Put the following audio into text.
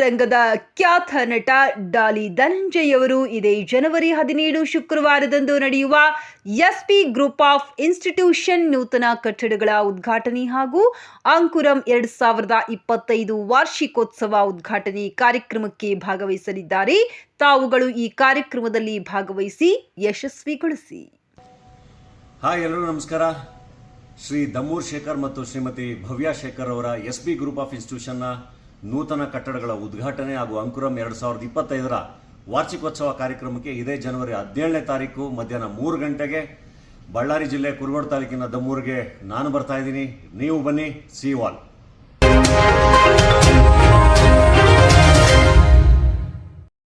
ಚಿತ್ರರಂಗದ ಖ್ಯಾತ ನಟ ಡಾಲಿ ಧನಂಜಯ್ ಅವರು ಇದೇ ಜನವರಿ 17 ಶುಕ್ರವಾರದಂದು ನಡೆಯುವ ಎಸ್ಪಿ ಗ್ರೂಪ್ ಆಫ್ ಇನ್ಸ್ಟಿಟ್ಯೂಷನ್ ನೂತನ ಕಟ್ಟಡಗಳ ಉದ್ಘಾಟನೆ ಹಾಗೂ ಅಂಕುರಂ 2025 ವಾರ್ಷಿಕೋತ್ಸವ ಉದ್ಘಾಟನೆ ಕಾರ್ಯಕ್ರಮಕ್ಕೆ ಭಾಗವಹಿಸಲಿದ್ದಾರೆ. ತಾವುಗಳು ಈ ಕಾರ್ಯಕ್ರಮದಲ್ಲಿ ಭಾಗವಹಿಸಿ ಯಶಸ್ವಿಗೊಳಿಸಿ. ಹಾಯ್, ಎಲ್ಲರೂ ನಮಸ್ಕಾರ. ಶ್ರೀ ದಮ್ಮೂರ್ ಶೇಖರ್ ಮತ್ತು ಶ್ರೀಮತಿ ಭವ್ಯ ಶೇಖರ್ ಅವರ ಎಸ್ಬಿ ಗ್ರೂಪ್ ಆಫ್ ಇನ್ಸ್ಟಿಟ್ಯೂಷನ್ನ ನೂತನ ಕಟ್ಟಡಗಳ ಉದ್ಘಾಟನೆ ಹಾಗೂ ಅಂಕುರಂ 2025ರ ವಾರ್ಷಿಕೋತ್ಸವ ಕಾರ್ಯಕ್ರಮಕ್ಕೆ ಇದೇ ಜನವರಿ 17ನೇ ತಾರೀಕು ಮಧ್ಯಾಹ್ನ 3 ಗಂಟೆಗೆ ಬಳ್ಳಾರಿ ಜಿಲ್ಲೆ ಕುರುಗೋಡು ತಾಲೂಕಿನ ದಮ್ಮೂರಿಗೆ ನಾನು ಬರ್ತಾ ಇದ್ದೀನಿ. ನೀವು ಬನ್ನಿ. See you all.